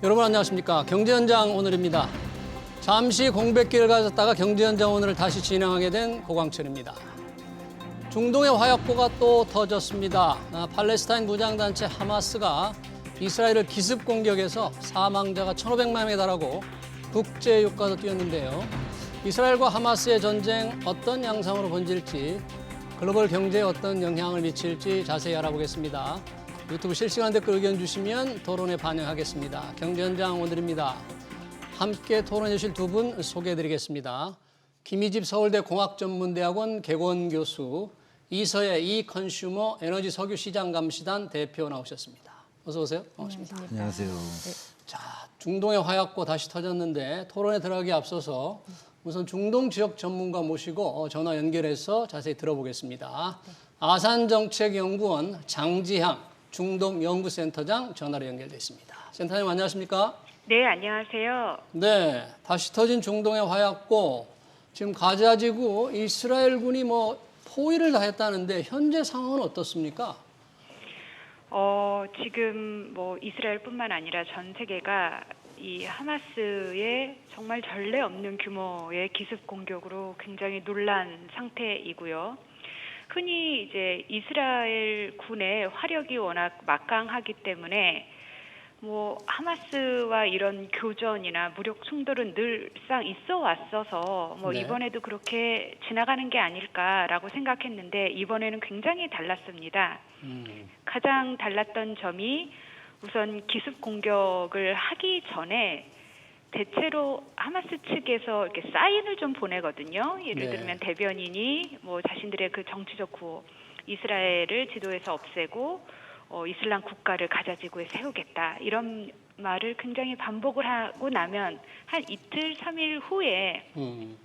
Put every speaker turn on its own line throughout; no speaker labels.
여러분 안녕하십니까. 경제현장 오늘입니다. 잠시 공백기를 가졌다가 경제현장 오늘을 다시 진행하게 된 고광철입니다. 중동의 화약고가 또 터졌습니다. 팔레스타인 무장단체 하마스가 이스라엘을 기습 공격해서 사망자가 1,500명에 달하고 국제유가도 뛰었는데요. 이스라엘과 하마스의 전쟁 어떤 양상으로 번질지, 글로벌 경제에 어떤 영향을 미칠지 자세히 알아보겠습니다. 유튜브 실시간 댓글 의견 주시면 토론에 반영하겠습니다. 경제현장 오늘입니다. 함께 토론해 주실 두 분 소개해드리겠습니다. 김희집 서울대 공학전문대학원 개건 교수, 이서혜 이컨슈머 에너지 석유 시장 감시단 대표 나오셨습니다. 어서 오세요. 반갑습니다.
안녕하세요.
자, 중동의 화약고 다시 터졌는데 토론에 들어가기 앞서서 우선 중동 지역 전문가 모시고 전화 연결해서 자세히 들어보겠습니다. 아산정책연구원 장지향 중동연구센터장 전화로 연결돼 있습니다. 센터장님 안녕하십니까?
네, 안녕하세요.
네, 다시 터진 중동의 화약고, 지금 가자지구 이스라엘군이 포위를 다 했다는데 현재 상황은 어떻습니까?
지금 이스라엘뿐만 아니라 전 세계가 이 하마스의 정말 전례 없는 규모의 기습 공격으로 굉장히 놀란 상태이고요. 흔히 이제 이스라엘 군의 화력이 워낙 막강하기 때문에 하마스와 이런 교전이나 무력 충돌은 늘상 있어 왔어서
네.
이번에도 그렇게 지나가는 게 아닐까라고 생각했는데 이번에는 굉장히 달랐습니다. 가장 달랐던 점이 우선 기습 공격을 하기 전에 대체로 하마스 측에서 이렇게 사인을 좀 보내거든요. 예를
네.
들면 대변인이 자신들의 그 정치적 구호, 이스라엘을 지도에서 없애고 이슬람 국가를 가자지구에 세우겠다 이런 말을 굉장히 반복을 하고 나면 한 이틀, 3일 후에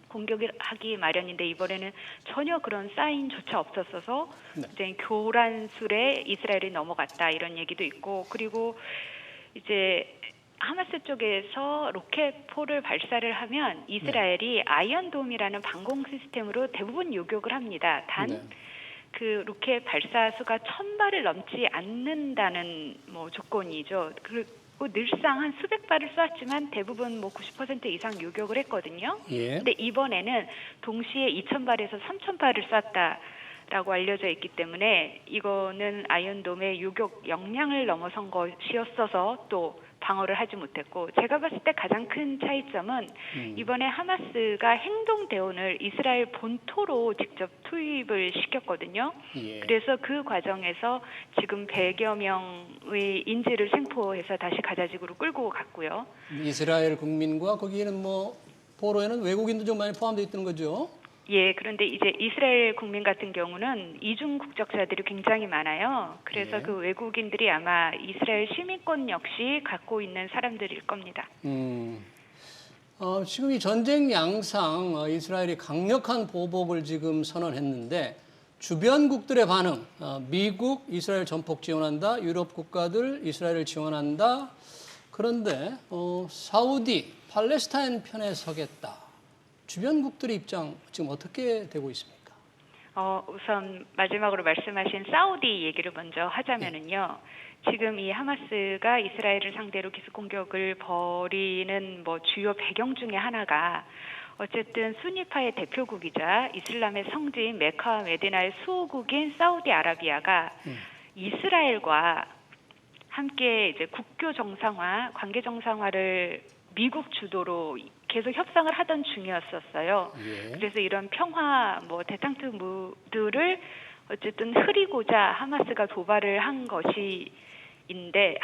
공격을 하기 마련인데 이번에는 전혀 그런 사인조차 없었어서
네.
이제 교란술에 이스라엘이 넘어갔다 이런 얘기도 있고, 그리고 이제 하마스 쪽에서 로켓포를 발사를 하면 이스라엘이 아이언돔이라는 방공 시스템으로 대부분 요격을 합니다. 단
네.
그 로켓 발사 수가 1,000발을 넘지 않는다는 조건이죠. 그리고 늘상 한 수백 발을 쏘았지만 대부분 90% 이상 요격을 했거든요.
예.
근데 이번에는 동시에 2,000발에서 3,000발을 쐈다라고 알려져 있기 때문에 이거는 아이언돔의 요격 역량을 넘어선 것이었어서 또 방어를 하지 못했고, 제가 봤을 때 가장 큰 차이점은 이번에 하마스가 행동 대원을 이스라엘 본토로 직접 투입을 시켰거든요.
예.
그래서 그 과정에서 지금 100여 명의 인질을 생포해서 다시 가자지구로 끌고 갔고요.
이스라엘 국민과 거기에는 포로에는 외국인도 좀 많이 포함되어 있다는 거죠?
예, 그런데 이제 이스라엘 국민 같은 경우는 이중 국적자들이 굉장히 많아요. 그래서
예.
그 외국인들이 아마 이스라엘 시민권 역시 갖고 있는 사람들일 겁니다.
지금 이 전쟁 양상, 이스라엘이 강력한 보복을 지금 선언했는데 주변국들의 반응, 미국, 이스라엘 전폭 지원한다, 유럽 국가들 이스라엘을 지원한다. 그런데 사우디, 팔레스타인 편에 서겠다. 주변국들의 입장 지금 어떻게 되고 있습니까?
우선 마지막으로 말씀하신 사우디 얘기를 먼저 하자면은요. 지금 이 하마스가 이스라엘을 상대로 기습 공격을 벌이는 주요 배경 중에 하나가 어쨌든 수니파의 대표국이자 이슬람의 성지인 메카와 메디나의 수호국인 사우디아라비아가 이스라엘과 함께 이제 국교 정상화, 관계 정상화를 미국 주도로 계속 협상을 하던 중이었었어요.
예.
그래서 이런 평화 대탕트 무드를 어쨌든 흐리고자 하마스가 도발을 한 것인데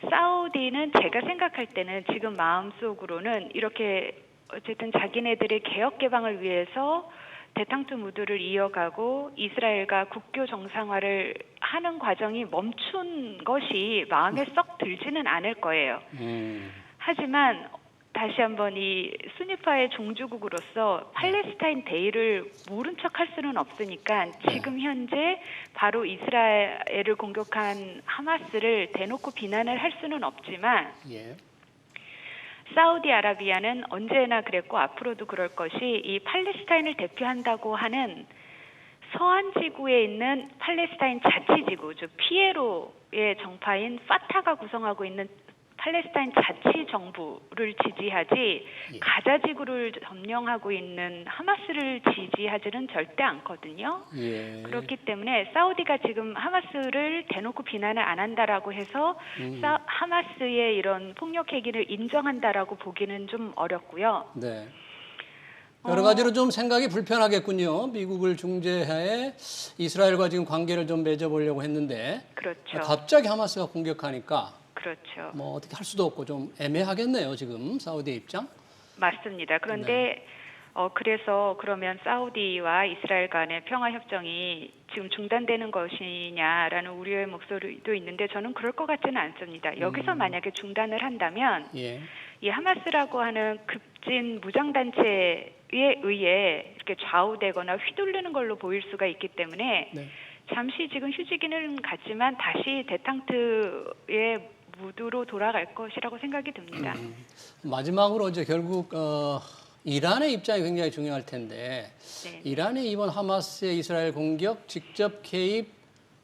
사우디는 제가 생각할 때는 지금 마음속으로는 이렇게 어쨌든 자기네들의 개혁 개방을 위해서 대탕트 무드를 이어가고 이스라엘과 국교 정상화를 하는 과정이 멈춘 것이 마음에 썩 들지는 않을 거예요. 하지만 다시 한번 이 수니파의 종주국으로서 팔레스타인 대의를 모른 척할 수는 없으니까 지금 현재 바로 이스라엘을 공격한 하마스를 대놓고 비난을 할 수는 없지만
예.
사우디아라비아는 언제나 그랬고 앞으로도 그럴 것이 이 팔레스타인을 대표한다고 하는 서한 지구에 있는 팔레스타인 자치지구, 즉 피에로의 정파인 파타가 구성하고 있는 팔레스타인 자치 정부를 지지하지 가자 지구를 점령하고 있는 하마스를 지지하지는 절대 않거든요.
예.
그렇기 때문에 사우디가 지금 하마스를 대놓고 비난을 안 한다라고 해서 하마스의 이런 폭력 행위를 인정한다라고 보기는 좀 어렵고요.
네. 여러 가지로 좀 생각이 불편하겠군요. 미국을 중재하에 이스라엘과 지금 관계를 좀 맺어보려고 했는데
그렇죠.
갑자기 하마스가 공격하니까
그렇죠.
뭐 어떻게 할 수도 없고 좀 애매하겠네요. 지금 사우디의 입장.
맞습니다. 그런데 그래서 그러면 사우디와 이스라엘 간의 평화 협정이 지금 중단되는 것이냐라는 우려의 목소리도 있는데 저는 그럴 것 같지는 않습니다. 여기서 만약에 중단을 한다면
예.
이 하마스라고 하는 급진 무장단체에 의해 이렇게 좌우되거나 휘둘리는 걸로 보일 수가 있기 때문에
네.
잠시 지금 휴지기는 갖지만 다시 대탕트의 무드로 돌아갈 것이라고 생각이 듭니다.
마지막으로 이제 결국 이란의 입장이 굉장히 중요할 텐데
네.
이란이 이번 하마스의 이스라엘 공격 직접 개입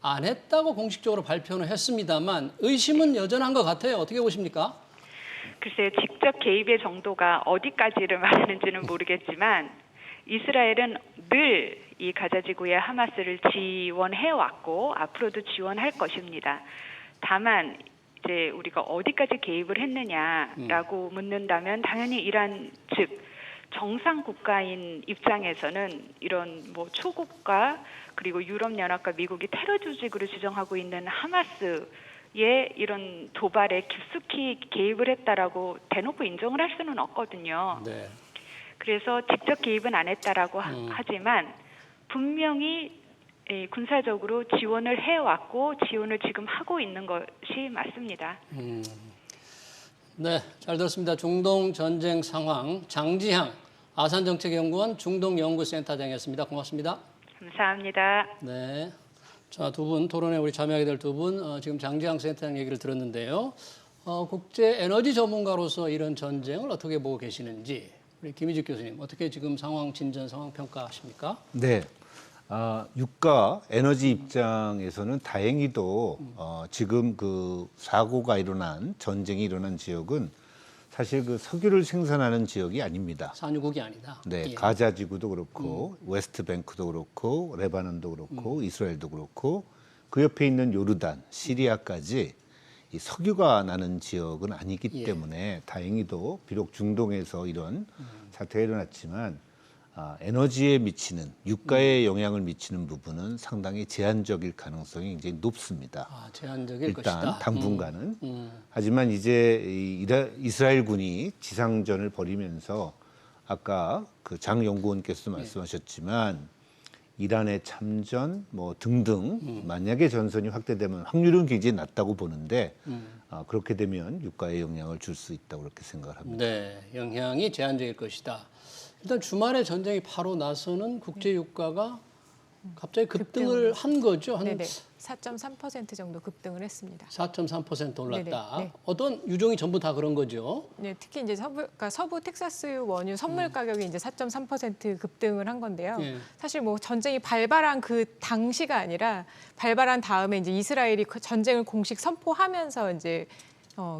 안 했다고 공식적으로 발표는 했습니다만 의심은 여전한 것 같아요. 어떻게 보십니까?
글쎄요, 직접 개입의 정도가 어디까지를 말하는지는 모르겠지만 이스라엘은 늘 이 가자지구의 하마스를 지원해왔고 앞으로도 지원할 것입니다. 다만 이제 우리가 어디까지 개입을 했느냐라고 묻는다면 당연히 이란 즉 정상 국가인 입장에서는 이런 뭐 초국가 그리고 유럽연합과 미국이 테러 조직으로 지정하고 있는 하마스의 이런 도발에 깊숙이 개입을 했다라고 대놓고 인정을 할 수는 없거든요.
네.
그래서 직접 개입은 안 했다라고 하지만 분명히 군사적으로 지원을 해왔고 지원을 지금 하고 있는 것이 맞습니다.
네, 잘 들었습니다. 중동 전쟁 상황 장지향 아산정책연구원 중동연구센터장이었습니다. 고맙습니다.
감사합니다.
네, 자, 두 분 토론에 우리 참여하게 될 두 분 지금 장지향 센터장 얘기를 들었는데요. 국제 에너지 전문가로서 이런 전쟁을 어떻게 보고 계시는지 우리 김희직 교수님 어떻게 지금 진전 상황 평가하십니까?
네. 유가 에너지 입장에서는 다행히도 지금 그 사고가 일어난 전쟁이 일어난 지역은 사실 그 석유를 생산하는 지역이 아닙니다.
산유국이 아니다.
네,
예.
가자 지구도 그렇고 웨스트뱅크도 그렇고 레바논도 그렇고 이스라엘도 그렇고 그 옆에 있는 요르단, 시리아까지 이 석유가 나는 지역은 아니기
예.
때문에 다행히도 비록 중동에서 이런 사태가 일어났지만 에너지에 미치는 유가에 영향을 미치는 부분은 상당히 제한적일 가능성이 굉장히 높습니다.
제한적일
일단
것이다.
당분간은. 하지만 이제 이스라엘군이 지상전을 벌이면서 아까 그 장 연구원께서도 말씀하셨지만 이란의 참전 뭐 등등 만약에 전선이 확대되면 확률은 굉장히 낮다고 보는데 그렇게 되면 유가에 영향을 줄 수 있다고 그렇게 생각을 합니다.
네, 영향이 제한적일 것이다. 일단 주말에 전쟁이 바로 나서는 국제 유가가 갑자기 급등을 한 거죠. 한
네네. 4.3% 정도 급등을 했습니다.
4.3% 올랐다.
네네. 네.
어떤 유종이 전부 다 그런 거죠.
네, 특히 이제 서부 텍사스 원유 선물 가격이 이제 4.3% 급등을 한 건데요.
예.
사실 뭐 전쟁이 발발한 그 당시가 아니라 발발한 다음에 이제 이스라엘이 그 전쟁을 공식 선포하면서 이제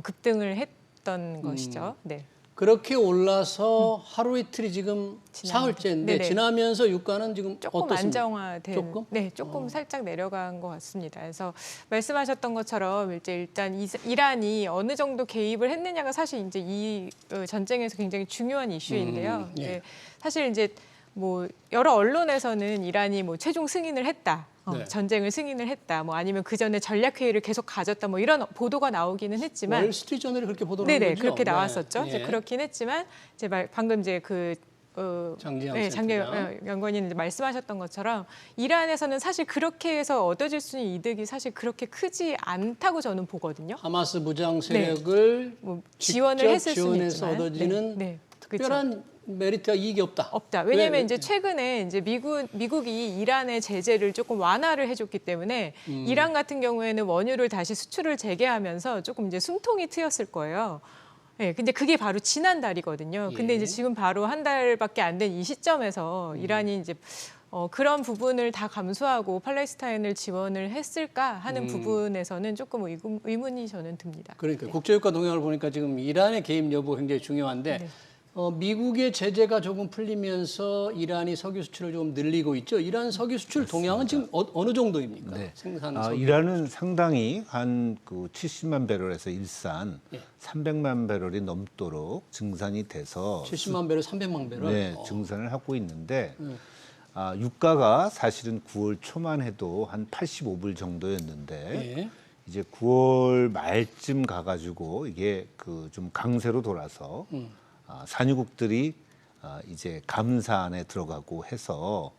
급등을 했던 것이죠. 네.
그렇게 올라서 하루 이틀이 지금 사흘째인데
네네.
지나면서 유가는 지금
조금
어떻습니까?
안정화된,
조금?
네, 조금 살짝 내려간 것 같습니다. 그래서 말씀하셨던 것처럼 일단 이란이 어느 정도 개입을 했느냐가 사실 이제 이 전쟁에서 굉장히 중요한 이슈인데요.
예.
네, 사실 이제 뭐 여러 언론에서는 이란이 뭐 최종 승인을 했다.
네.
전쟁을 승인을 했다. 뭐 아니면 그 전에 전략 회의를 계속 가졌다. 뭐 이런 보도가 나오기는 했지만,
월스트리트저널이 그렇게 보도를 한
네네
거죠.
그렇게
네.
나왔었죠.
예.
이제 그렇긴 했지만 이제 방금 이제
장지영
장경 연구원님 이제 말씀하셨던 것처럼 이란에서는 사실 그렇게 해서 얻어질 수 있는 이득이 사실 그렇게 크지 않다고 저는 보거든요.
하마스 무장 세력을
뭐 지원을 했을 수는
지원해서
있지만
얻어지는
그렇죠.
특별한 메리트와 이익이 없다.
없다. 왜냐하면
왜?
이제 최근에 이제 미국이 이란의 제재를 조금 완화를 해줬기 때문에 이란 같은 경우에는 원유를 다시 수출을 재개하면서 조금 이제 숨통이 트였을 거예요. 네, 근데 그게 바로 지난달이거든요. 근데
예.
이제 지금 바로 한 달밖에 안 된 이 시점에서 이란이 이제 그런 부분을 다 감수하고 팔레스타인을 지원을 했을까 하는 부분에서는 조금 의문이 저는 듭니다.
그러니까 국제유가 동향을 보니까 지금 이란의 개입 여부 굉장히 중요한데
네.
미국의 제재가 조금 풀리면서 이란이 석유 수출을 좀 늘리고 있죠. 이란 석유 수출 동향은 지금 어느 정도입니까?
네.
생산 석유.
이란은 상당히 한 그 70만 배럴에서 일산
예.
300만 배럴이 넘도록 증산이 돼서
70만 배럴, 300만 배럴.
네, 증산을 하고 있는데 유가가 사실은 9월 초만 해도 한 85불 정도였는데
예.
이제 9월 말쯤 가가지고 이게 그 좀 강세로 돌아서 산유국들이 이제 감산에 들어가고 해서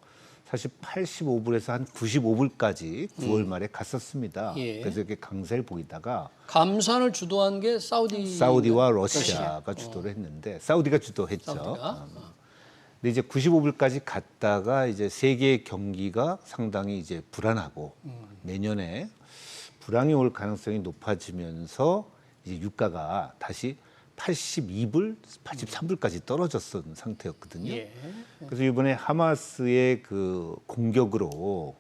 사실 85불에서 한 95불까지 9월 말에 갔었습니다.
예.
그래서 이렇게 강세를 보이다가
감산을 주도한 게
사우디와 러시아가 주도를 했는데 사우디가 주도했죠.
사우디가?
근데 이제 95불까지 갔다가 이제 세계 경기가 상당히 이제 불안하고 내년에 불황이 올 가능성이 높아지면서 이제 유가가 다시 82불, 83불까지 떨어졌던 상태였거든요.
예.
그래서 이번에 하마스의 그 공격으로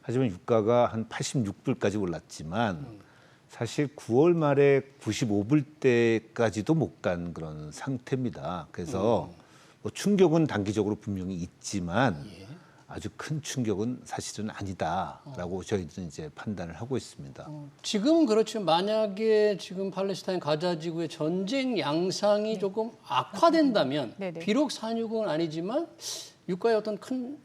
하지만 유가가 한 86불까지 올랐지만 사실 9월 말에 95불대까지도 못 간 그런 상태입니다. 그래서 뭐 충격은 단기적으로 분명히 있지만 아주 큰 충격은 사실은 아니다라고 저희들은 이제 판단을 하고 있습니다.
지금은 그렇지만 만약에 지금 팔레스타인 가자 지구의 전쟁 양상이 조금 악화된다면
네네.
비록 산유국은 아니지만 유가에 어떤 큰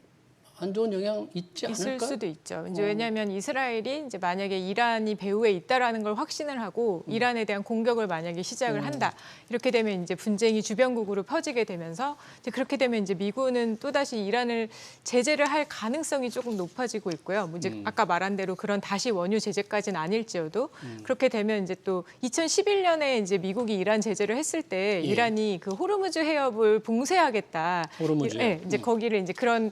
안 좋은 영향 있지
있을
않을까?
수도 있죠. 이제 왜냐하면 이스라엘이 이제 만약에 이란이 배후에 있다라는 걸 확신을 하고 이란에 대한 공격을 만약에 시작을 한다. 이렇게 되면 이제 분쟁이 주변국으로 퍼지게 되면서 이제 그렇게 되면 이제 미군은 또 다시 이란을 제재를 할 가능성이 조금 높아지고 있고요. 뭐 이제 아까 말한 대로 그런 다시 원유 제재까지는 아닐지어도 그렇게 되면 이제 또 2011년에 이제 미국이 이란 제재를 했을 때 이란이 그 호르무즈 해협을 봉쇄하겠다.
호르무즈.
예, 이제 거기를 이제 그런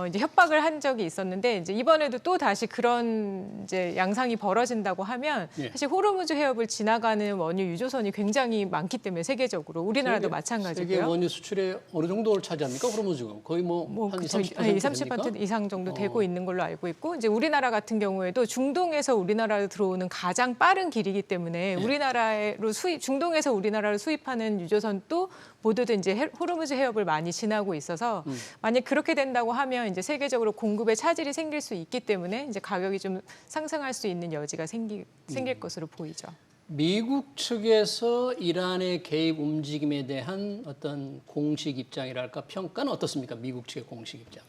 이제 협박을 한 적이 있었는데 이제 이번에도 또 다시 그런 이제 양상이 벌어진다고 하면
예.
사실 호르무즈 해협을 지나가는 원유 유조선이 굉장히 많기 때문에 세계적으로 우리나라도
세계
마찬가지고요.
원유 수출의 어느 정도를 차지합니까? 그러면 지금 거의 한 20, 30%
이상 정도 되고 있는 걸로 알고 있고 이제 우리나라 같은 경우에도 중동에서 우리나라로 들어오는 가장 빠른 길이기 때문에 우리나라로 중동에서 우리나라로 수입하는 유조선도 모두도 이제 호르무즈 해협을 많이 지나고 있어서 만약 그렇게 된다고 하면 이제 세계적으로 공급에 차질이 생길 수 있기 때문에 이제 가격이 좀 상승할 수 있는 여지가 생길 것으로 보이죠.
미국 측에서 이란의 개입 움직임에 대한 어떤 공식 입장이랄까 평가는 어떻습니까? 미국 측의 공식 입장.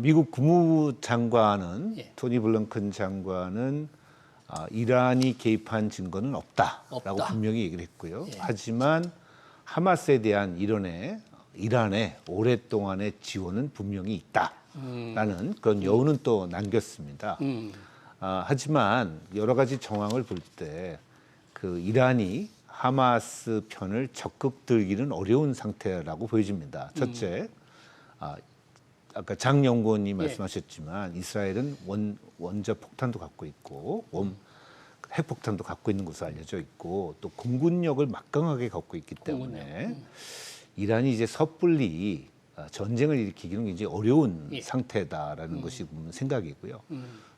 미국 국무부 장관은
예.
토니 블링컨 장관은 이란이 개입한 증거는 없다라고
없다.
분명히 얘기를 했고요.
예.
하지만 하마스에 대한 이란의 오랫동안의 지원은 분명히 있다라는 그런 여운은 또 남겼습니다. 하지만 여러 가지 정황을 볼 때 그 이란이 하마스 편을 적극 들기는 어려운 상태라고 보여집니다. 첫째, 아까 장 연구원님 말씀하셨지만 이스라엘은 원자 폭탄도 갖고 있고 핵폭탄도 갖고 있는 것으로 알려져 있고 또 공군력을 막강하게 갖고 있기 때문에 이란이 이제 섣불리 전쟁을 일으키기는 굉장히 어려운 상태다라는 것이 생각이고요.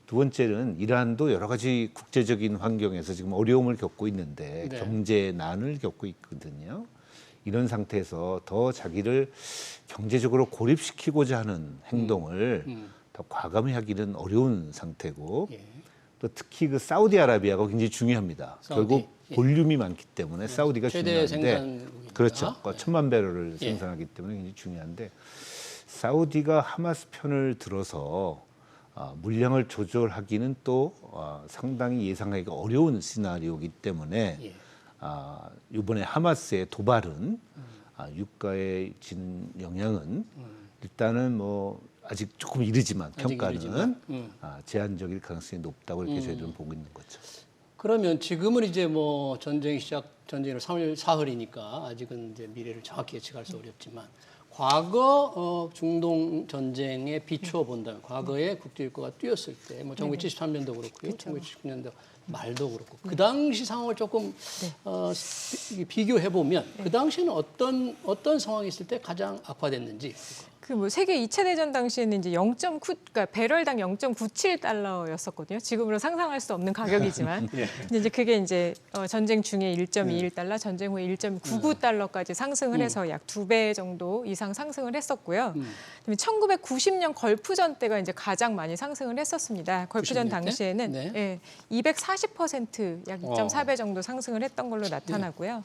두 번째는 이란도 여러 가지 국제적인 환경에서 지금 어려움을 겪고 있는데
네.
경제난을 겪고 있거든요. 이런 상태에서 더 자기를 경제적으로 고립시키고자 하는 행동을 더 과감히 하기는 어려운 상태고
예.
또 특히 그 사우디아라비아가 굉장히 중요합니다.
사우디,
결국
예.
볼륨이 많기 때문에 사우디가
최대
중요한데
생산국입니다.
그렇죠.
예.
1000만 배럴을
예.
생산하기 때문에 굉장히 중요한데 사우디가 하마스 편을 들어서 물량을 조절하기는 또 상당히 예상하기가 어려운 시나리오이기 때문에
예.
이번에 하마스의 도발은 유가에 지는 영향은 일단은 뭐 아직 조금 이르지만 평가는
이르지만,
제한적일 가능성이 높다고 이렇게 저희들은 보고 있는 거죠.
그러면 지금은 이제 뭐 전쟁이 3일 사흘이니까 아직은 이제 미래를 정확히 예측할 수 어렵지만 과거 중동 전쟁에 비추어 본다면 과거에 국제유가가 뛰었을 때 뭐 1973년도 그렇고요, 1979년도 말도 그렇고 그 당시 상황을 조금 비교해 보면 그 당시에는 어떤 상황이 있을 때 가장 악화됐는지.
그 뭐 세계 2차 대전 당시에는 이제 0.9, 그러니까 배럴당 0.97달러였었거든요. 지금으로 상상할 수 없는 가격이지만,
예.
근데 이제 그게 이제 전쟁 중에 1.21달러, 전쟁 후에 1.99달러까지 상승을 해서 약 2배 정도 이상 상승을 했었고요. 그다음에 1990년 걸프전 때가 이제 가장 많이 상승을 했었습니다. 걸프전
90년 때?
당시에는
네.
예, 240%, 약 2.4배 정도 상승을 했던 걸로 나타나고요.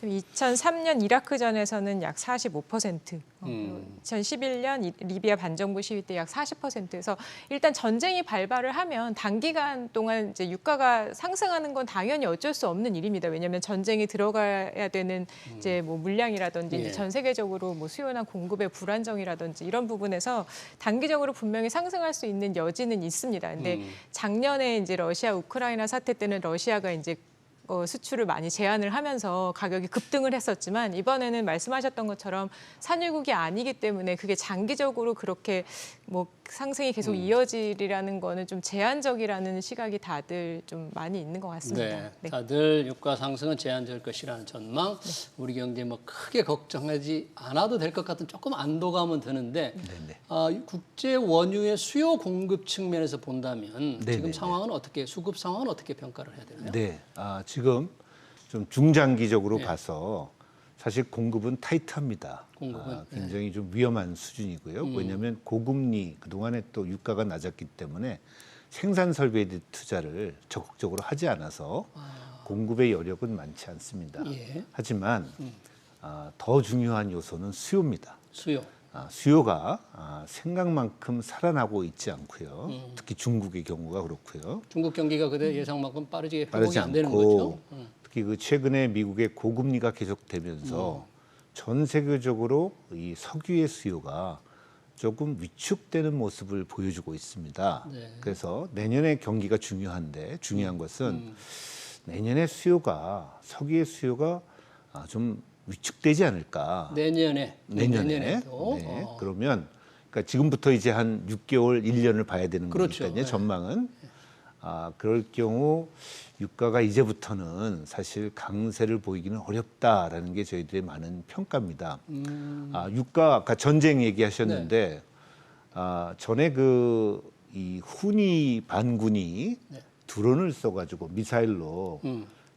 2003년 이라크전에서는 약 45%, 2011년 리비아 반정부 시위 때 약 40%에서 일단 전쟁이 발발을 하면 단기간 동안 이제 유가가 상승하는 건 당연히 어쩔 수 없는 일입니다. 왜냐하면 전쟁이 들어가야 되는 이제 뭐 물량이라든지
예.
이제 전 세계적으로 뭐 수요나 공급의 불안정이라든지 이런 부분에서 단기적으로 분명히 상승할 수 있는 여지는 있습니다. 근데 작년에 이제 러시아 우크라이나 사태 때는 러시아가 이제 수출을 많이 제한을 하면서 가격이 급등을 했었지만 이번에는 말씀하셨던 것처럼 산유국이 아니기 때문에 그게 장기적으로 그렇게 뭐 상승이 계속 이어지리라는 거는 좀 제한적이라는 시각이 다들 좀 많이 있는 것 같습니다.
네,
네.
다들 유가 상승은 제한적일 것이라는 전망, 우리 경제 뭐 크게 걱정하지 않아도 될 것 같은 조금 안도감은 드는데 국제 원유의 수요 공급 측면에서 본다면 지금 상황은 어떻게 수급 상황은 어떻게 평가를 해야 되나요?
네, 지금 좀 중장기적으로 봐서 사실 공급은 타이트합니다.
공급은,
굉장히 좀 위험한 수준이고요. 왜냐하면 고금리 그동안에 또 유가가 낮았기 때문에 생산 설비에 대한 투자를 적극적으로 하지 않아서 공급의 여력은 많지 않습니다.
예.
하지만 더 중요한 요소는 수요입니다.
수요.
수요가 생각만큼 살아나고 있지 않고요. 특히 중국의 경우가 그렇고요.
중국 경기가 그대 예상만큼 빠르게 회복이
빠르지
안 되는
않고
거죠.
특히 그 최근에 미국의 고금리가 계속되면서 전 세계적으로 이 석유의 수요가 조금 위축되는 모습을 보여주고 있습니다.
네.
그래서 내년에 경기가 중요한데 중요한 것은 내년에 수요가 석유의 수요가 좀 위축되지 않을까.
내년에도.
네. 그러면 그러니까 지금부터 이제 한 6개월, 1년을 봐야 되는
그렇죠.
거니까요.
네.
전망은. 그럴 경우 유가가 이제부터는 사실 강세를 보이기는 어렵다라는 게 저희들의 많은 평가입니다. 유가 아까 전쟁 얘기하셨는데 전에 이 후니 반군이 드론을 써가지고 미사일로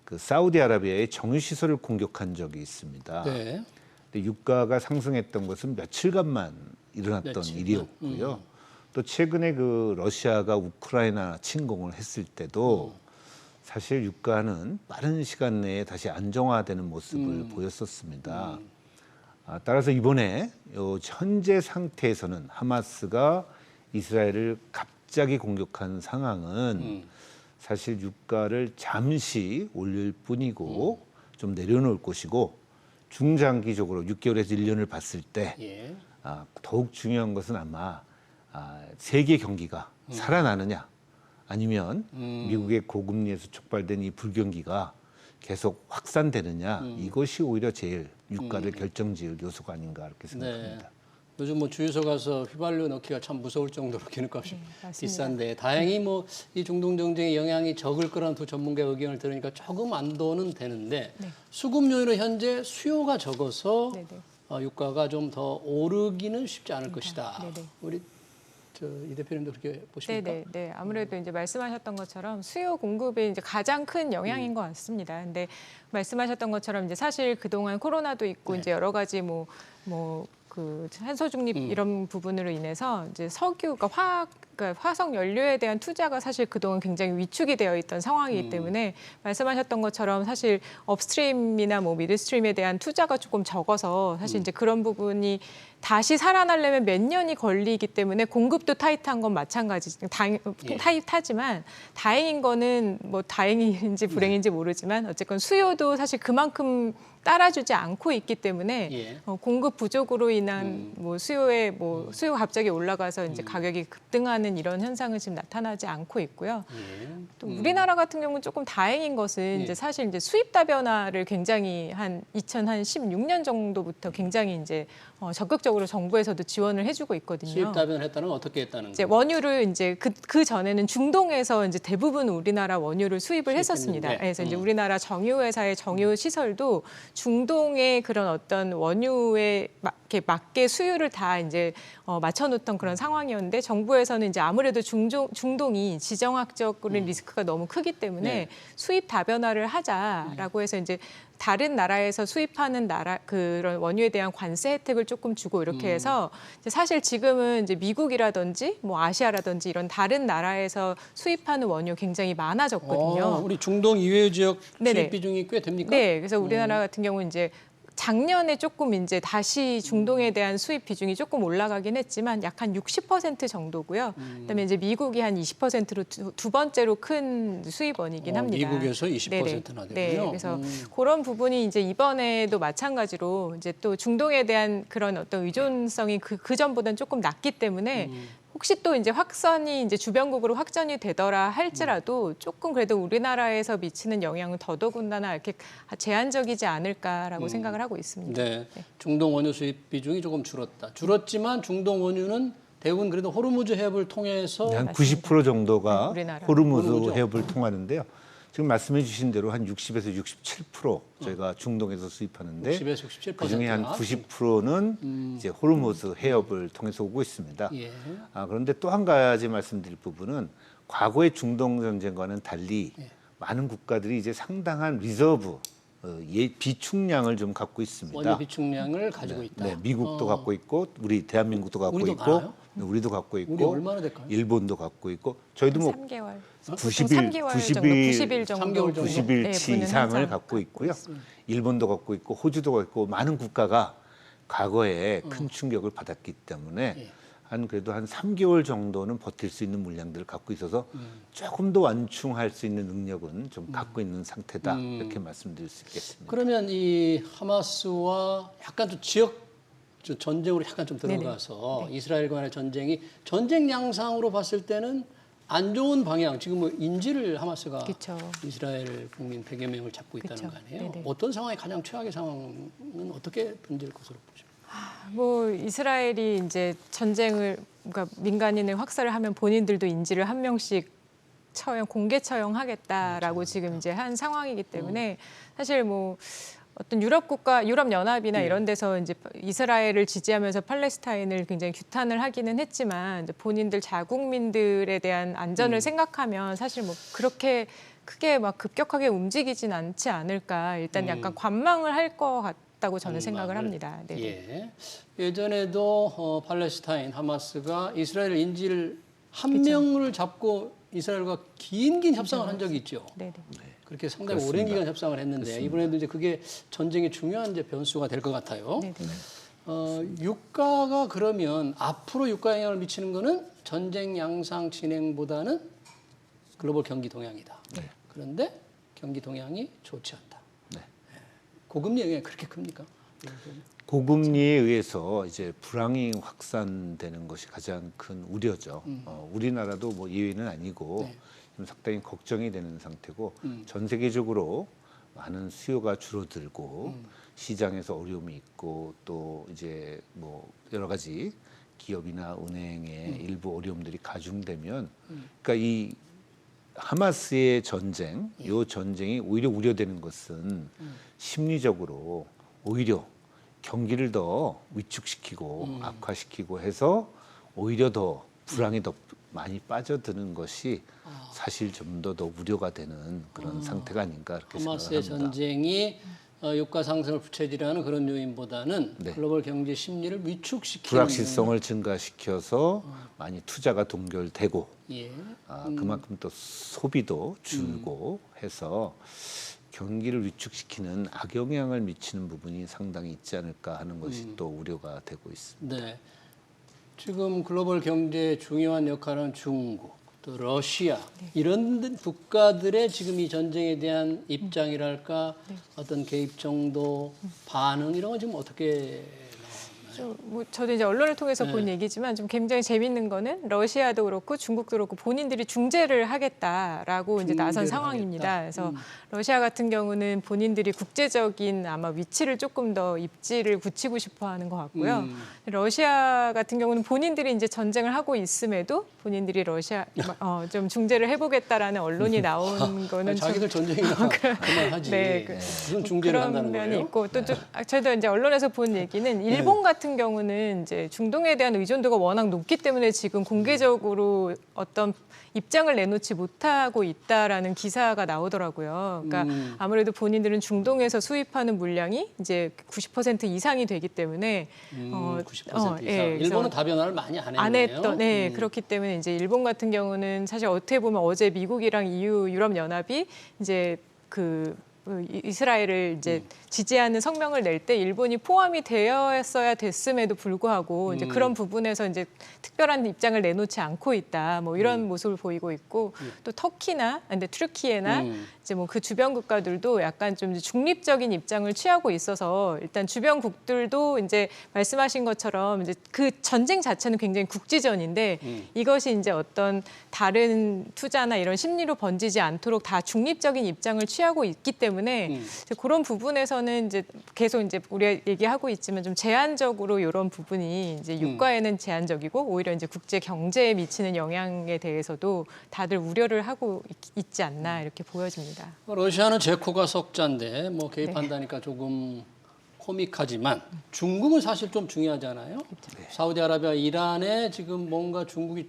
그 사우디아라비아의 정유시설을 공격한 적이 있습니다.
네.
근데 유가가 상승했던 것은 며칠간만 일어났던 일이었고요. 또 최근에 그 러시아가 우크라이나 침공을 했을 때도 사실 유가는 빠른 시간 내에 다시 안정화되는 모습을 보였었습니다. 따라서 이번에 현재 상태에서는 하마스가 이스라엘을 갑자기 공격한 상황은 사실 유가를 잠시 올릴 뿐이고 좀 내려놓을 것이고 중장기적으로 6개월에서 1년을 봤을 때 더욱 중요한 것은 아마 세계 경기가 살아나느냐 아니면 미국의 고금리에서 촉발된 이 불경기가 계속 확산되느냐 이것이 오히려 제일 유가를 결정지을 요소가 아닌가 이렇게 생각합니다.
네. 요즘 뭐 주유소 가서 휘발유 넣기가 참 무서울 정도로 기름값이
맞습니다.
비싼데 다행히 뭐 이 중동 정쟁의 영향이 적을 거라는 두 전문가 의견을 들으니까 조금 안도는 되는데 수급 요인은 현재 수요가 적어서 유가가 좀 더 오르기는 쉽지 않을 것이다. 우리 이 대표님도 그렇게 보십니까?
네. 아무래도 이제 말씀하셨던 것처럼 수요 공급이 이제 가장 큰 영향인 것 같습니다. 근데 말씀하셨던 것처럼 이제 사실 그동안 코로나도 있고 이제 여러 가지 그 탄소 중립 이런 부분으로 인해서 이제 석유, 그러니까 화석 연료에 대한 투자가 사실 그동안 굉장히 위축이 되어 있던 상황이기 때문에 말씀하셨던 것처럼 사실 업스트림이나 뭐 미드스트림에 대한 투자가 조금 적어서 사실 이제 그런 부분이 다시 살아나려면 몇 년이 걸리기 때문에 공급도 타이트한 건 마찬가지. 타이트하지만 다행인 거는 뭐 다행인지 불행인지 모르지만 어쨌건 수요도 사실 그만큼 따라주지 않고 있기 때문에 공급 부족으로 인한 뭐 수요가 갑자기 올라가서 이제 가격이 급등하는 하는 이런 현상은 지금 나타나지 않고 있고요.
예.
또 우리나라 같은 경우는 조금 다행인 것은
예.
이제 사실 이제 수입 다변화를 굉장히 한 2016년 정도부터 굉장히 이제 적극적으로 정부에서도 지원을 해주고 있거든요.
수입 다변을 했다는 건 어떻게 했다는
이제
거예요?
원유를 이제 그 전에는 중동에서 이제 대부분 우리나라 원유를 수입을 했었습니다.
수입했는데.
그래서 이제 우리나라 정유회사의 정유 시설도 중동의 그런 어떤 원유에 맞게 수요를 다 이제 맞춰놓던 그런 상황이었는데 정부에서는 이제 아무래도 중동이 지정학적으로 리스크가 너무 크기 때문에
네.
수입 다변화를 하자라고 해서 이제 다른 나라에서 수입하는 그런 원유에 대한 관세 혜택을 조금 주고 이렇게 해서 이제 사실 지금은 이제 미국이라든지 뭐 아시아라든지 이런 다른 나라에서 수입하는 원유 굉장히 많아졌거든요.
우리 중동 이외의 지역
네네.
수입 비중이 꽤 됩니까?
네, 그래서 우리나라 같은 경우는 이제 작년에 조금 이제 다시 중동에 대한 수입 비중이 조금 올라가긴 했지만 약 한 60% 정도고요. 그다음에 이제 미국이 한 20%로 두 번째로 큰 수입원이긴 합니다.
미국에서 20%나 되고요.
네, 그래서 그런 부분이 이제 이번에도 마찬가지로 이제 또 중동에 대한 그런 어떤 의존성이 그 전보다는 조금 낮기 때문에 혹시 또 이제 확산이 이제 주변국으로 확전이 되더라 할지라도 조금 그래도 우리나라에서 미치는 영향은 더더군다나 이렇게 제한적이지 않을까라고 생각을 하고 있습니다.
네, 중동 원유 수입 비중이 조금 줄었다. 줄었지만 중동 원유는 대부분 그래도 호르무즈 해협을 통해서
한 90% 정도가
네, 우리나라.
호르무즈 해협을 통하는데요. 지금 말씀해 주신 대로 한 60에서 67% 저희가 중동에서 수입하는데
60에서 67%.
그중에 한 90%는 이제 호르무즈 해협을 통해서 오고 있습니다.
예.
그런데 또 한 가지 말씀드릴 부분은 과거의 중동 전쟁과는 달리 많은 국가들이 이제 상당한 리저브 비축량을 좀 갖고 있습니다.
원유 비축량을 가지고 있다.
네, 미국도 갖고 있고 우리 대한민국도 갖고
우리도
있고
많아요?
네, 우리도 갖고 있고
우리 얼마나 될까요?
일본도 갖고 있고 저희도 뭐
3개월.
90일
90일 정도.
3개월 정도.
90일치
부는
이상을
항상
갖고 있고요. 일본도 갖고 있고 호주도 갖고 있고 많은 국가가 과거에 큰 충격을 받았기 때문에
예.
그래도 한 3개월 정도는 버틸 수 있는 물량들을 갖고 있어서 조금 더 완충할 수 있는 능력은 좀 갖고 있는 상태다 이렇게 말씀드릴 수 있겠습니다.
그러면 이 하마스와 약간 좀 지역 전쟁으로 약간 좀 들어가서 이스라엘 간의 전쟁이 전쟁 양상으로 봤을 때는 안 좋은 방향, 지금 뭐 인질을 하마스가
그쵸.
이스라엘 국민 100여 명을 잡고 있다는
그쵸.
거 아니에요?
네네.
어떤 상황이 가장 최악의 상황은 어떻게 번질 것으로 보십니까?
뭐 이스라엘이 이제 전쟁을 그러니까 민간인을 학살을 하면 본인들도 인질을 한 명씩 공개 처형하겠다라고 지금 이제 한 상황이기 때문에 사실 뭐 어떤 유럽 국가, 유럽 연합이나 이런 데서 이제 이스라엘을 지지하면서 팔레스타인을 굉장히 규탄을 하기는 했지만 이제 본인들 자국민들에 대한 안전을 생각하면 사실 뭐 그렇게 크게 막 급격하게 움직이진 않지 않을까. 일단 약간 관망을 할 것 같다고 저는 생각을 합니다. 네.
예. 예전에도 팔레스타인 하마스가 이스라엘 인질 한 명을 잡고 이스라엘과 긴 협상을 한 적이 있죠.
네.
그렇게 상당히
그렇습니다.
오랜 기간 협상을 했는데
그렇습니다.
이번에도 이제 그게 전쟁의 중요한 이제 변수가 될 것 같아요.
네.
유가가 그러면 앞으로 유가 영향을 미치는 거는 전쟁 양상 진행보다는 글로벌 경기 동향이다. 그런데 경기 동향이 좋지 않다.
네.
고금리 영향이 그렇게 큽니까?
고금리에 의해서 이제 불황이 확산되는 것이 가장 큰 우려죠. 우리나라도 뭐 예외는 아니고 지금 상당히 걱정이 되는 상태고 전 세계적으로 많은 수요가 줄어들고 시장에서 어려움이 있고 또 이제 뭐 여러 가지 기업이나 은행의 일부 어려움들이 가중되면 그러니까 이 하마스의 전쟁, 이 전쟁이 오히려 우려되는 것은 심리적으로 오히려 경기를 더 위축시키고 악화시키고 해서 오히려 더 불황에 더 많이 빠져드는 것이 사실 좀 더 우려가 되는 그런 상태가 아닌가 그렇게
하마스의
생각합니다.
전쟁이 유가 상승을 부채질하는 그런 요인보다는
네.
글로벌 경제 심리를 위축시키는
불확실성을 증가시켜서 많이 투자가 동결되고
예.
그만큼 또 소비도 줄고 해서 경기를 위축시키는 악영향을 미치는 부분이 상당히 있지 않을까 하는 것이 또 우려가 되고 있습니다.
네. 지금 글로벌 경제의 중요한 역할은 중국, 또 러시아 이런 국가들의 지금 이 전쟁에 대한 입장이랄까 어떤 개입 정도, 반응 이런 건 지금 어떻게 나왔나요?
뭐 저도 이제 언론을 통해서
네.
본 얘기지만 좀 굉장히 재밌는 거는 러시아도 그렇고 중국도 그렇고 본인들이 중재를 하겠다라고 이제 나선
중재를
상황입니다.
하겠다.
그래서 러시아 같은 경우는 본인들이 국제적인 아마 위치를 조금 더 입지를 굳히고 싶어하는 것 같고요. 러시아 같은 경우는 본인들이 이제 전쟁을 하고 있음에도 본인들이 러시아 좀 중재를 해보겠다라는 언론이 나온 거는 좀
자기들 전쟁이나 그만하지.
네,
무슨 중재를
그런
한다는
면이
거예요?
있고 또 저희도 이제 언론에서 본 얘기는 일본 같은 경우는 이제 중동에 대한 의존도가 워낙 높기 때문에 지금 공개적으로 어떤 입장을 내놓지 못하고 있다라는 기사가 나오더라고요. 그러니까 아무래도 본인들은 중동에서 수입하는 물량이 이제 90% 이상이 되기 때문에
90% 이상.
예, 그래서
일본은 다변화를 많이 안 했네요.
안 했던, 네, 그렇기 때문에 이제 일본 같은 경우는 사실 어떻게 보면 어제 미국이랑 EU, 유럽 연합이 이제 그 이스라엘을 이제 지지하는 성명을 낼 때 일본이 포함이 되었어야 됐음에도 불구하고 이제 그런 부분에서 이제 특별한 입장을 내놓지 않고 있다. 뭐 이런 모습을 보이고 있고 또 터키나 근데 트르키예나 이제 뭐 그 주변 국가들도 약간 좀 중립적인 입장을 취하고 있어서 일단 주변국들도 이제 말씀하신 것처럼 이제 그 전쟁 자체는 굉장히 국지전인데 이것이 이제 어떤 다른 투자나 이런 심리로 번지지 않도록 다 중립적인 입장을 취하고 있기 때문에 이제 그런 부분에서는 이제 계속 이제 우리가 얘기하고 있지만 좀 제한적으로 이런 부분이 이제 유가에는 제한적이고 오히려 이제 국제 경제에 미치는 영향에 대해서도 다들 우려를 하고 있지 않나 이렇게 보여집니다.
러시아는 제코가 석자인데 뭐 개입한다니까 조금 코믹하지만 중국은 사실 좀 중요하잖아요. 사우디아라비아, 이란에 지금 뭔가 중국이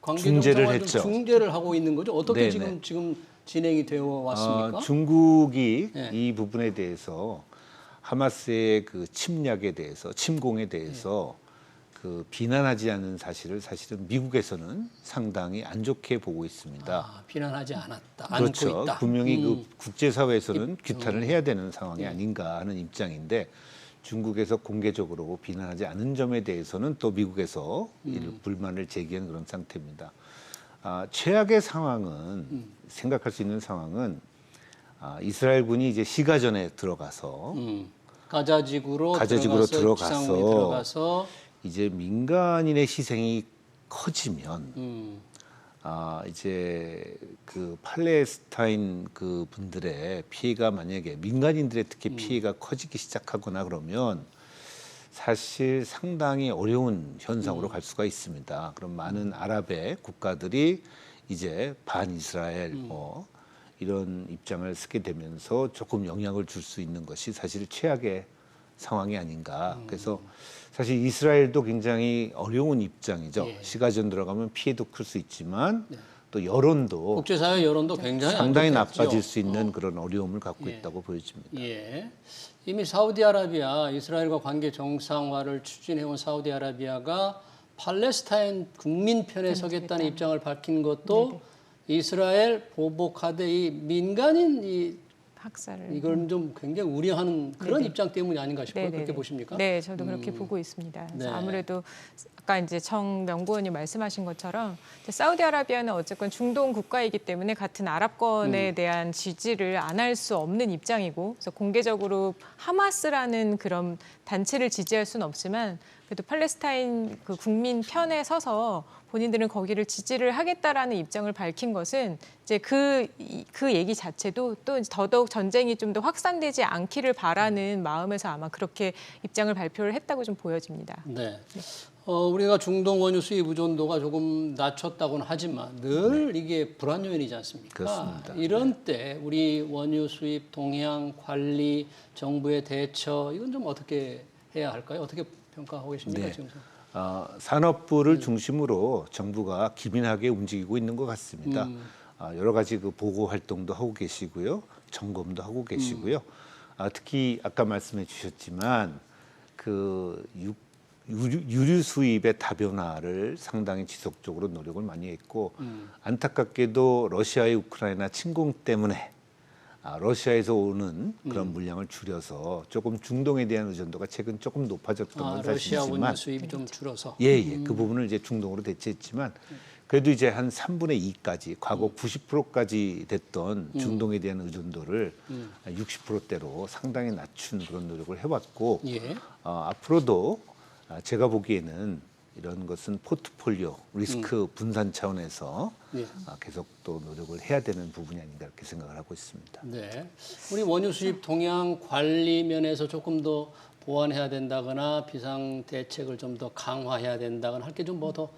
관계
중재를
정상화 좀
했죠.
중재를 하고 있는 거죠. 어떻게
네네.
지금 진행이 되어 왔습니까?
중국이
네.
이 부분에 대해서 하마스의 그 침략에 대해서 침공에 대해서 그 비난하지 않은 사실을 사실은 미국에서는 상당히 안 좋게 보고 있습니다.
아, 비난하지 않았다.
그렇죠.
않고 있다.
분명히 그 국제사회에서는 규탄을 해야 되는 상황이 아닌가 하는 입장인데 중국에서 공개적으로 비난하지 않은 점에 대해서는 또 미국에서 이를 불만을 제기한 그런 상태입니다. 최악의 상황은 생각할 수 있는 상황은 이스라엘군이 이제 시가전에 들어가서
가자지구로
가자지구로
들어가서 지상군이 들어가서
이제 민간인의 희생이 커지면 이제 그 팔레스타인 그 분들의 피해가 만약에 민간인들의 특히 피해가 커지기 시작하거나 그러면 사실 상당히 어려운 현상으로 갈 수가 있습니다. 그럼 많은 아랍의 국가들이 이제 반이스라엘 뭐 이런 입장을 쓰게 되면서 조금 영향을 줄 수 있는 것이 사실 최악의 상황이 아닌가. 그래서 사실 이스라엘도 굉장히 어려운 입장이죠.
예.
시가전 들어가면 피해도 클 수 있지만 또 여론도
국제사회 여론도 굉장히
상당히
안 좋겠죠.
나빠질 수 있는 그런 어려움을 갖고
예.
있다고 보여집니다.
예. 이미 사우디아라비아, 이스라엘과 관계 정상화를 추진해온 사우디아라비아가 팔레스타인 국민 편에 서겠다는 입장을 밝힌 것도 이스라엘 보복하되 이 민간인
학살을
이걸 좀 굉장히 우려하는 그런 입장 때문이 아닌가 싶어요.
네네네.
그렇게 보십니까?
네, 저도 그렇게 보고 있습니다. 그래서
네.
아무래도 아까 이제 정 연구원이 말씀하신 것처럼 이제 사우디아라비아는 어쨌건 중동 국가이기 때문에 같은 아랍권에 대한 지지를 안 할 수 없는 입장이고, 그래서 공개적으로 하마스라는 그런 단체를 지지할 수는 없지만 그래도 팔레스타인 그 국민 편에 서서 본인들은 거기를 지지를 하겠다라는 입장을 밝힌 것은 이제 그 얘기 자체도 또 더더욱 전쟁이 좀 더 확산되지 않기를 바라는 마음에서 아마 그렇게 입장을 발표를 했다고 좀 보여집니다.
네. 우리가 중동 원유 수입 의존도가 조금 낮췄다고는 하지만 늘 이게 불안 요인이지 않습니까?
그렇습니다.
이런 때 우리 원유 수입 동향, 관리, 정부의 대처 이건 좀 어떻게 해야 할까요? 어떻게 평가하고 계십니까?
네.
지금?
산업부를 중심으로 정부가 기민하게 움직이고 있는 것 같습니다. 여러 가지 그 보고 활동도 하고 계시고요, 점검도 하고 계시고요. 특히 아까 말씀해 주셨지만 그 유류 수입의 다변화를 상당히 지속적으로 노력을 많이 했고 안타깝게도 러시아의 우크라이나 침공 때문에 러시아에서 오는 그런 물량을 줄여서 조금 중동에 대한 의존도가 최근 조금 높아졌던 건
러시아
사실이지만
원유 수입이 좀 줄어서.
그 부분을 이제 중동으로 대체했지만 그래도 이제 한 3분의 2까지 과거 90%까지 됐던 중동에 대한 의존도를 60%대로 상당히 낮춘 그런 노력을 해왔고
예.
앞으로도 제가 보기에는 이런 것은 포트폴리오 리스크 분산 차원에서
예.
계속 또 노력을 해야 되는 부분이 아닌가 이렇게 생각을 하고 있습니다.
네. 우리 원유 수입 동향 관리 면에서 조금 더 보완해야 된다거나 비상 대책을 좀 더 강화해야 된다거나 할 게 좀 뭐 더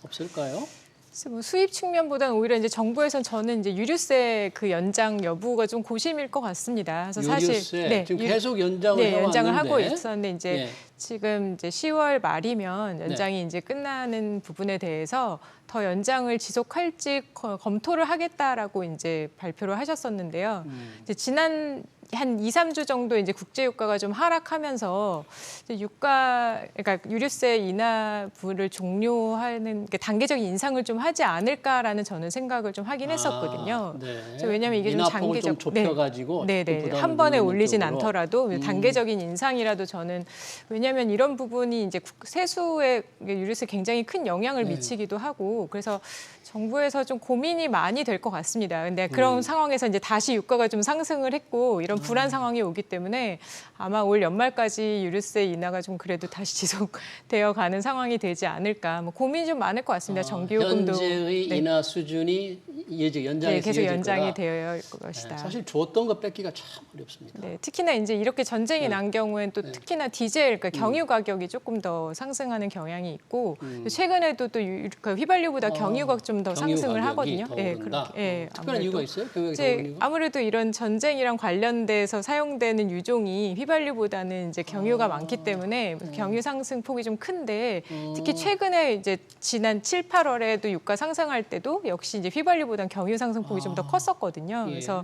없을까요?
그래서 뭐 수입 측면보다는 오히려 이제 정부에서는 저는 이제 유류세 그 연장 여부가 좀 고심일 것 같습니다. 그래서
유류세
사실
지금 계속 연장을
네, 연장을 하고
해왔는데.
있었는데 이제
예.
지금 이제 10월 말이면 연장이 이제 끝나는 부분에 대해서 더 연장을 지속할지 검토를 하겠다라고 이제 발표를 하셨었는데요. 이제 지난 한 2, 3주 정도 이제 국제 유가가 좀 하락하면서 이제 그러니까 유류세 인하분을 종료하는 그러니까 단계적인 인상을 좀 하지 않을까라는 저는 생각을 좀 하긴 했었거든요.
네.
그래서 왜냐하면 이게 좀
인하폭을
장기적
좀 좁혀가지고
네네
부담을
한 번에
줄이는
올리진
쪽으로.
않더라도 단계적인 인상이라도 저는 왜냐하면 이런 부분이 이제 세수에 유류세 굉장히 큰 영향을
네.
미치기도 하고 그래서 정부에서 좀 고민이 많이 될 것 같습니다. 근데 그런 상황에서 이제 다시 유가가 좀 상승을 했고 이런 불안 상황이 오기 때문에 아마 올 연말까지 유류세 인하가 좀 그래도 다시 지속되어 가는 상황이 되지 않을까. 뭐 고민이 좀 많을 것 같습니다. 전기요금도
현재의
네.
인하 수준이 이제 연장이
네, 계속 연장이 되어야 할 것이다.
사실 줬던 거 뺏기가 참 어렵습니다.
네, 특히나 이제 이렇게 전쟁이 난 경우에는 또 특히나 디젤, 그러니까 경유 가격이 조금 더 상승하는 경향이 있고 최근에도 또 그 휘발유보다 경유가 좀 더
경유
상승을
가격이
하거든요.
더
네,
오른다.
그렇게. 예,
특별한
아무래도.
이유가 있어요? 경유가 더
이제
오른 이유가?
아무래도 이런 전쟁이랑 관련돼서 사용되는 유종이 휘발유보다는 이제 경유가 많기 때문에 경유 상승 폭이 좀 큰데 특히 최근에 이제 지난 7, 8월에도 유가 상승할 때도 역시 이제 휘발유보다는 경유 상승 폭이 좀 더 컸었거든요.
예.
그래서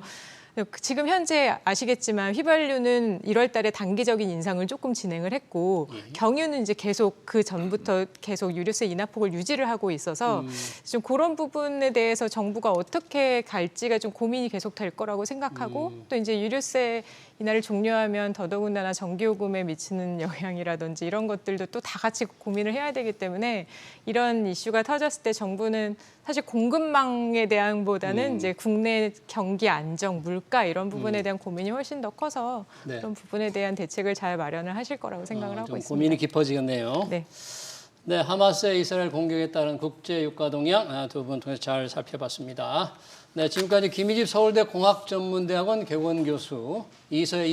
지금 현재 아시겠지만 휘발유는 1월 달에 단기적인 인상을 조금 진행을 했고 경유는 이제 계속 그 전부터 계속 유류세 인하폭을 유지를 하고 있어서 좀 그런 부분에 대해서 정부가 어떻게 갈지가 좀 고민이 계속 될 거라고 생각하고 또 이제 유류세 인하를 종료하면 더더군다나 전기요금에 미치는 영향이라든지 이런 것들도 또 다 같이 고민을 해야 되기 때문에 이런 이슈가 터졌을 때 정부는 사실 공급망에 대한보다는 이제 국내 경기 안정, 물가 이런 부분에 대한 고민이 훨씬 더 커서
네.
그런 부분에 대한 대책을 잘 마련을 하실 거라고 생각을 하고
좀
있습니다.
고민이 깊어지겠네요.
네.
네, 하마스의 이스라엘 공격에 따른 국제 유가 동향 두 분 통해서 잘 살펴봤습니다. 네, 지금까지 김희집 서울대 공학전문대학원 개원 교수, 이서혜